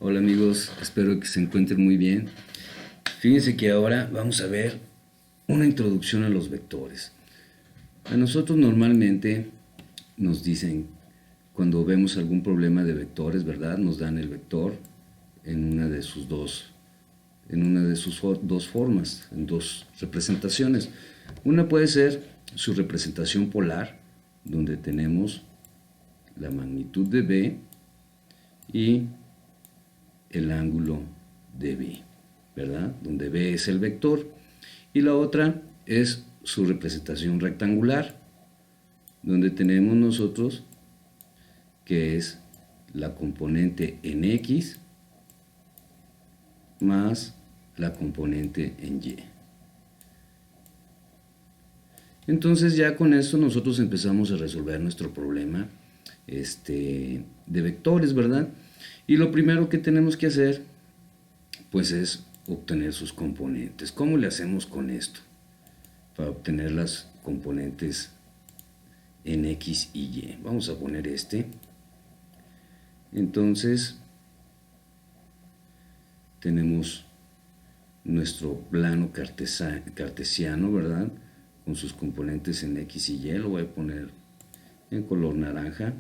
Hola amigos, espero que se encuentren muy bien. Fíjense que ahora vamos a ver una introducción a los vectores. A nosotros normalmente nos dicen, cuando vemos algún problema de vectores, ¿verdad? Nos dan el vector en una de sus dos formas, en dos representaciones. Una puede ser su representación polar, donde tenemos la magnitud de B y el ángulo de B, ¿verdad? Donde B es el vector. Y la otra es su representación rectangular, donde tenemos nosotros que es la componente en X más la componente en Y. Entonces ya con esto nosotros empezamos a resolver nuestro problema de vectores, ¿verdad? Y lo primero que tenemos que hacer pues es obtener sus componentes. ¿Cómo le hacemos con esto? Para obtener las componentes en X y Y. Vamos a poner Entonces, tenemos nuestro plano cartesiano, ¿verdad? Con sus componentes en X y Y. Lo voy a poner en color naranja.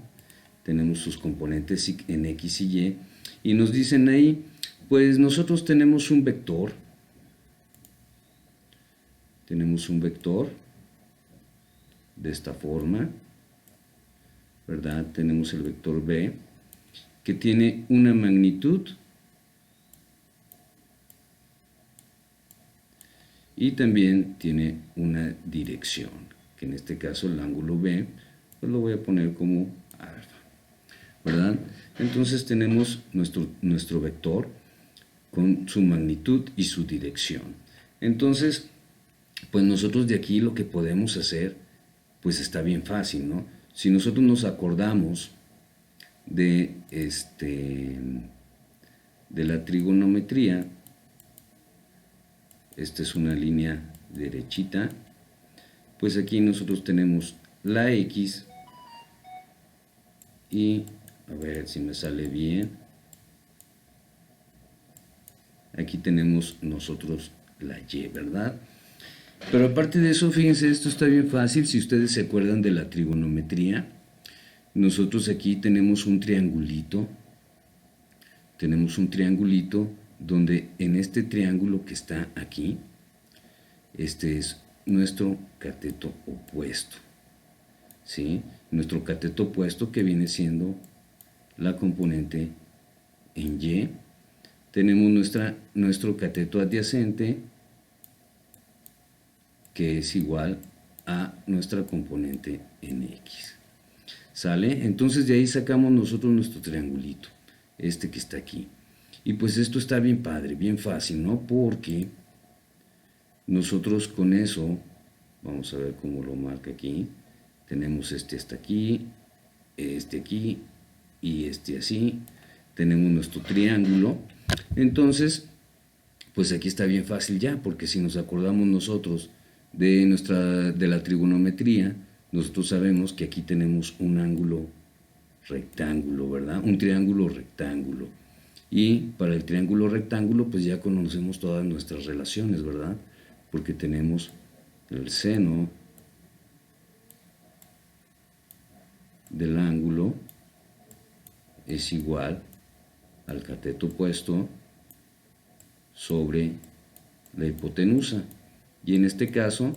Tenemos sus componentes en X y Y. Y nos dicen ahí, pues nosotros tenemos un vector. Tenemos un vector de esta forma, ¿verdad? Tenemos el vector B, que tiene una magnitud y también tiene una dirección, que en este caso el ángulo B, pues lo voy a poner como alfa, ¿verdad? Entonces tenemos nuestro vector con su magnitud y su dirección. Entonces, pues nosotros de aquí lo que podemos hacer, pues está bien fácil, ¿no? Si nosotros nos acordamos de la trigonometría, esta es una línea derechita, pues aquí nosotros tenemos la X y, a ver si me sale bien, aquí tenemos nosotros la Y, ¿verdad? Pero aparte de eso, fíjense, esto está bien fácil. Si ustedes se acuerdan de la trigonometría, nosotros aquí tenemos un triangulito. Tenemos un triangulito donde en este triángulo que está aquí, este es nuestro cateto opuesto. ¿Sí? Nuestro cateto opuesto que viene siendo la componente en Y. Tenemos nuestro cateto adyacente, que es igual a nuestra componente en X. ¿Sale? Entonces de ahí sacamos nosotros nuestro triangulito, este que está aquí. Y pues esto está bien padre, bien fácil, ¿no? Porque nosotros con eso, vamos a ver cómo lo marca aquí, tenemos este hasta aquí, este aquí y este así, tenemos nuestro triángulo. Entonces, pues aquí está bien fácil ya, porque si nos acordamos nosotros de la trigonometría, nosotros sabemos que aquí tenemos un ángulo rectángulo, ¿verdad? Un triángulo rectángulo. Y para el triángulo rectángulo, pues ya conocemos todas nuestras relaciones, ¿verdad? Porque tenemos el seno del ángulo es igual al cateto opuesto sobre la hipotenusa. Y en este caso,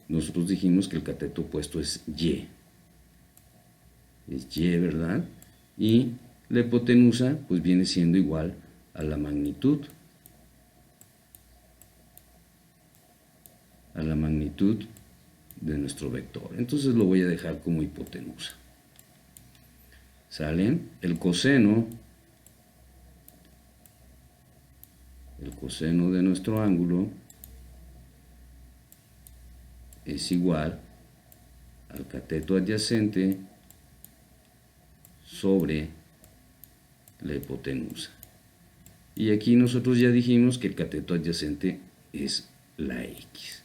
nosotros dijimos que el cateto opuesto es Y. Es Y, ¿verdad? Y la hipotenusa, pues viene siendo igual a la magnitud. A la magnitud de nuestro vector. Entonces lo voy a dejar como hipotenusa. ¿Sale? El coseno de nuestro ángulo es igual al cateto adyacente sobre la hipotenusa. Y aquí nosotros ya dijimos que el cateto adyacente es la X.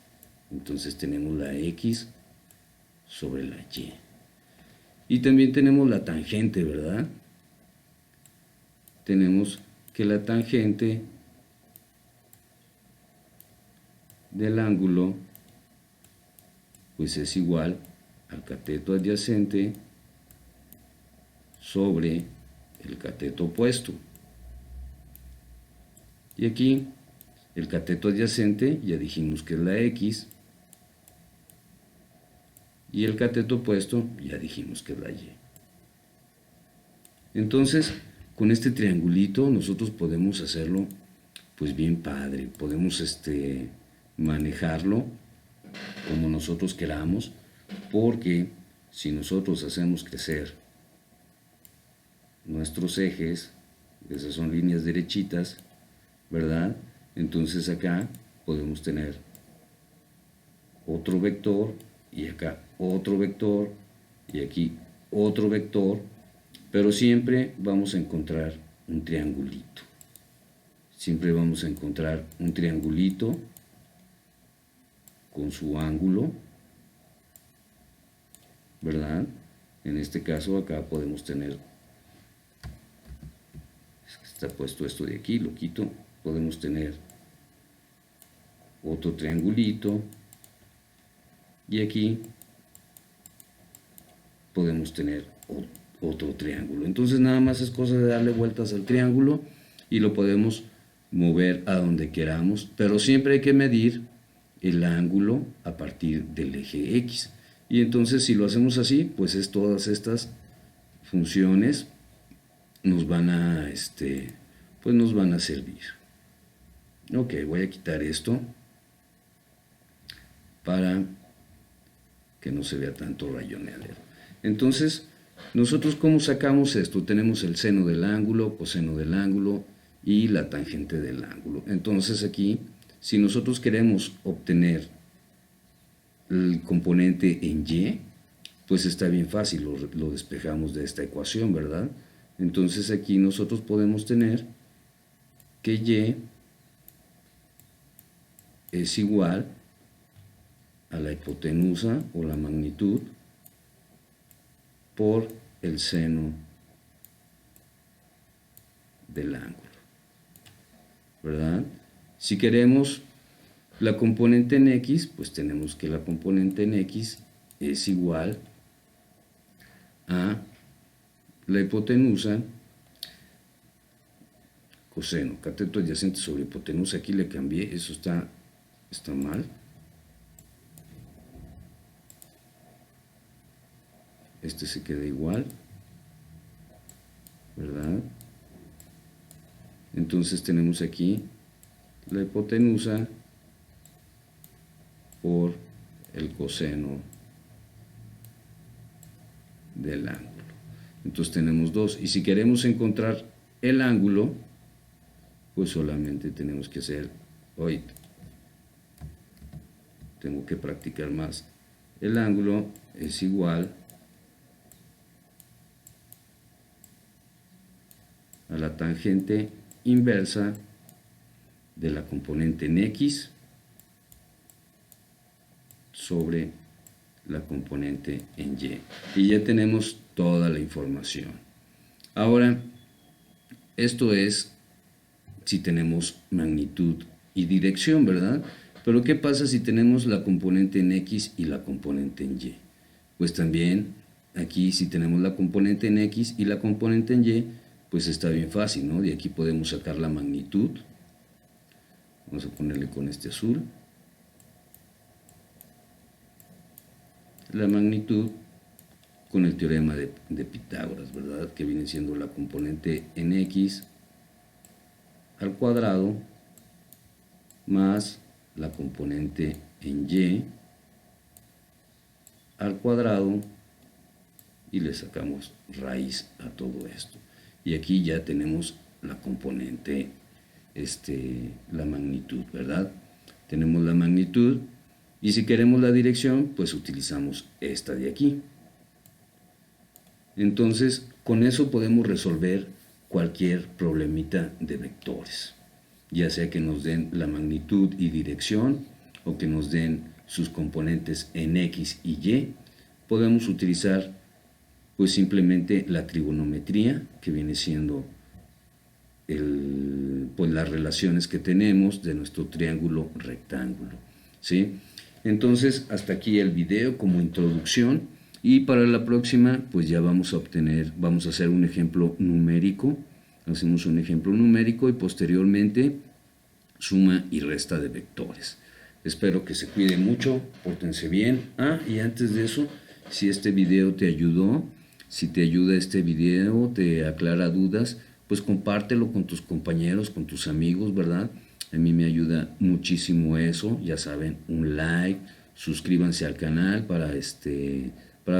Entonces tenemos la X sobre la Y. Y también tenemos la tangente, ¿verdad? Tenemos que la tangente del ángulo pues es igual al cateto adyacente sobre el cateto opuesto. Y aquí el cateto adyacente ya dijimos que es la X, y el cateto opuesto ya dijimos que es la Y. Entonces, con este triangulito nosotros podemos hacerlo pues bien padre, podemos manejarlo como nosotros queramos, porque si nosotros hacemos crecer nuestros ejes, esas son líneas derechitas, ¿verdad? Entonces acá podemos tener otro vector, y acá otro vector, y aquí otro vector, pero siempre vamos a encontrar un triangulito. Siempre vamos a encontrar un triangulito con su ángulo, ¿verdad? En este caso acá podemos tener, está puesto esto de aquí, lo quito, podemos tener otro triangulito, y aquí podemos tener otro triángulo. Entonces nada más es cosa de darle vueltas al triángulo y lo podemos mover a donde queramos, pero siempre hay que medir el ángulo a partir del eje X. Y entonces si lo hacemos así, pues es todas estas funciones nos van a pues nos van a servir. Ok, voy a quitar esto para que no se vea tanto rayoneadero. Entonces, nosotros ¿cómo sacamos esto? Tenemos el seno del ángulo, coseno del ángulo y la tangente del ángulo. Entonces aquí, si nosotros queremos obtener el componente en Y, pues está bien fácil, lo despejamos de esta ecuación, ¿verdad? Entonces aquí nosotros podemos tener que Y es igual a la hipotenusa o la magnitud por el seno del ángulo, ¿verdad? Si queremos la componente en X, pues tenemos que la componente en X es igual a la hipotenusa, coseno, cateto adyacente sobre hipotenusa, aquí le cambié, eso está mal. Este se queda igual, ¿verdad? Entonces tenemos aquí la hipotenusa por el coseno del ángulo. Entonces tenemos 2. Y si queremos encontrar el ángulo, pues solamente tenemos que hacer, hoy tengo que practicar más. El ángulo es igual a la tangente inversa de la componente en X sobre la componente en Y. Y ya tenemos toda la información. Ahora, esto es si tenemos magnitud y dirección, ¿verdad? Pero ¿qué pasa si tenemos la componente en X y la componente en Y? Pues también aquí si tenemos la componente en X y la componente en Y, pues está bien fácil, ¿no? De aquí podemos sacar la magnitud. Vamos a ponerle con este azul. La magnitud con el teorema de Pitágoras, ¿verdad? Que viene siendo la componente en X al cuadrado más la componente en Y al cuadrado, y le sacamos raíz a todo esto. Y aquí ya tenemos la componente, la magnitud, ¿verdad? Tenemos la magnitud, y si queremos la dirección, pues utilizamos esta de aquí. Entonces, con eso podemos resolver cualquier problemita de vectores, ya sea que nos den la magnitud y dirección, o que nos den sus componentes en X y Y. Podemos utilizar pues simplemente la trigonometría, que viene siendo pues las relaciones que tenemos de nuestro triángulo rectángulo, ¿sí? Entonces, hasta aquí el video como introducción, y para la próxima pues ya vamos a hacer un ejemplo numérico. Hacemos un ejemplo numérico y posteriormente suma y resta de vectores. Espero que se cuiden mucho, pórtense bien. Y antes de eso, si este video te ayudó, si te ayuda este video, te aclara dudas, pues compártelo con tus compañeros, con tus amigos, ¿verdad? A mí me ayuda muchísimo eso, ya saben, un like, suscríbanse al canal para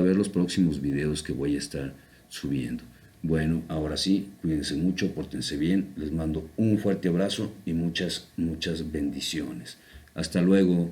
ver los próximos videos que voy a estar subiendo. Bueno, ahora sí, cuídense mucho, pórtense bien, les mando un fuerte abrazo y muchas bendiciones. Hasta luego.